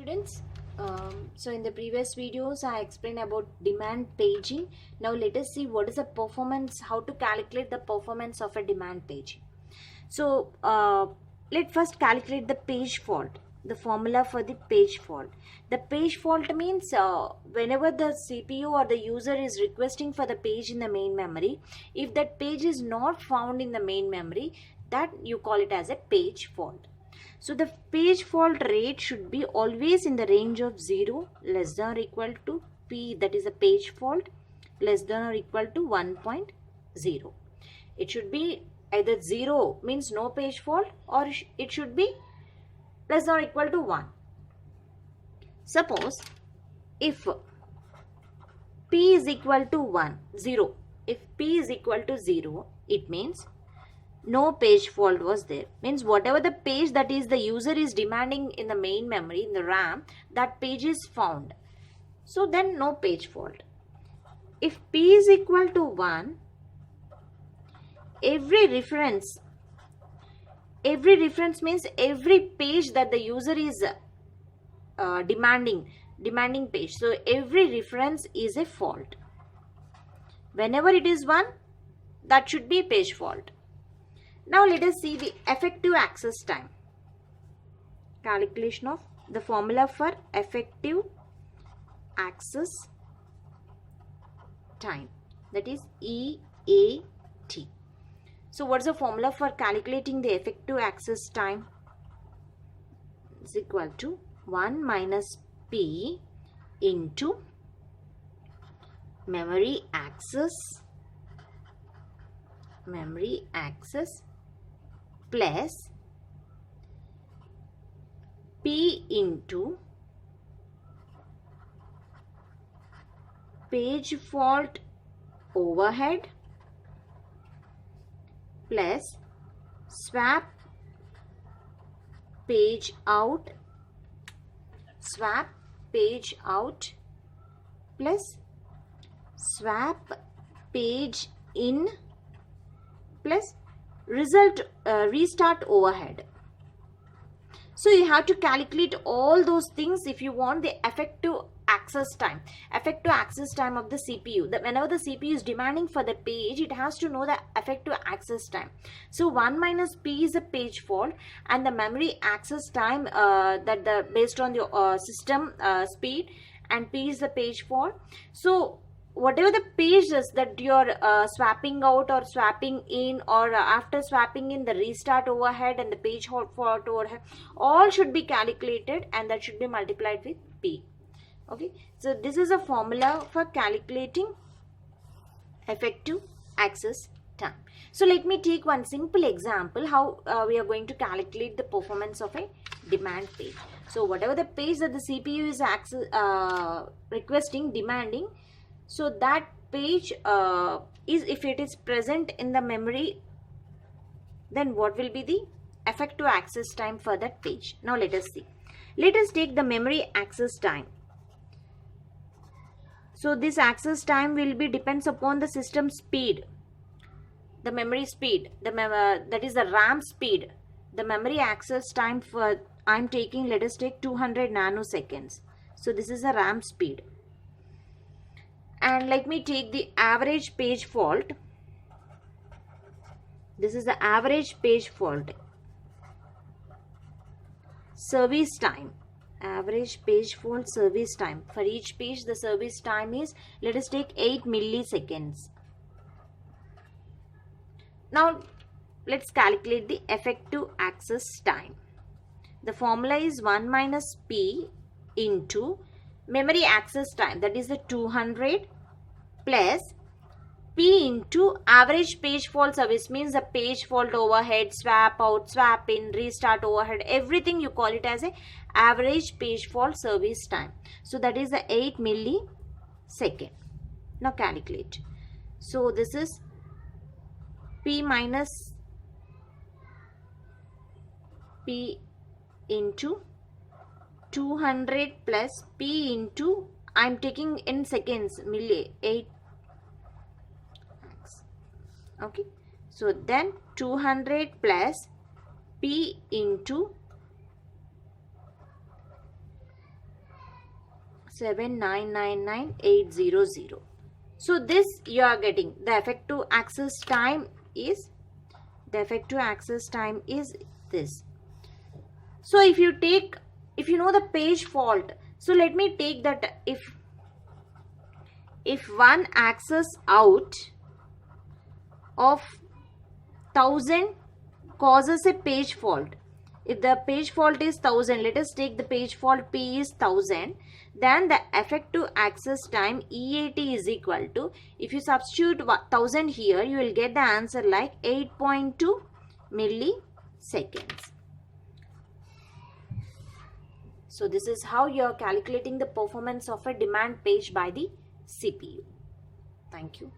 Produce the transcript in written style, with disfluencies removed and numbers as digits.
students. So in the previous videos I explained about demand paging. Now let us see what is the performance, how to calculate the performance of a demand paging. So let's first calculate the page fault, the formula for the page fault. The page fault means whenever the CPU or the user is requesting for the page in the main memory, if that page is not found in the main memory, that you call it as a page fault. So the page fault rate should be always in the range of 0 less than or equal to P, that is a page fault, less than or equal to 1.0. It should be either 0 means no page fault, or it should be less than or equal to 1. Suppose if P is equal to 0, if P is equal to 0, it means no page fault was there. Means whatever the page that is the user is demanding in the main memory, in the RAM, that page is found. So then no page fault. If P is equal to 1, every reference means every page that the user is demanding page. So every reference is a fault. Whenever it is 1, that should be page fault. Now let us see the effective access time. Calculation of the formula for effective access time, that is EAT. So what is the formula for calculating the effective access time? Is equal to 1 minus P into memory access plus P into page fault overhead plus swap page out plus swap page in plus restart overhead. So you have to calculate all those things if you want the effective access time of the CPU. That whenever the CPU is demanding for the page, it has to know the effective access time. So 1 minus P is a page fault, and the memory access time based on the system speed, and P is the page fault. So whatever the pages that you're swapping out or swapping in, or after swapping in, the restart overhead and the page fault overhead, all should be calculated, and that should be multiplied with P. Okay, so this is a formula for calculating effective access time. So let me take one simple example how we are going to calculate the performance of a demand page. So whatever the page that the CPU is demanding, so that page is, if it is present in the memory, then what will be the effective access time for that page? Now let us see. Let us take the memory access time. So this access time will be depends upon the system speed, the memory speed, that is the RAM speed. The memory access time for I'm taking, let us take 200 nanoseconds. So this is the RAM speed. And let me take the average page fault. This is the average page fault service time. Average page fault service time. For each page, the service time is, let us take 8 milliseconds. Now let's calculate the effective access time. The formula is 1 minus P into memory access time, that is the 200, plus P into average page fault service, means the page fault overhead, swap out, swap in, restart overhead, everything you call it as a average page fault service time. So that is the 8 millisecond. Now calculate. So this is P minus P into 200 plus P into, I am taking in seconds, 8. Okay, so then 200 plus P into 7999800. So this you are getting. The effective access time is this. So if you know the page fault, so let me take that if one access out of 1000 causes a page fault. If the page fault is 1000, let us take the page fault P is 1000, then the effective access time EAT is equal to, if you substitute 1000 here, you will get the answer like 8.2 milliseconds. So this is how you are calculating the performance of a demand page by the CPU. Thank you.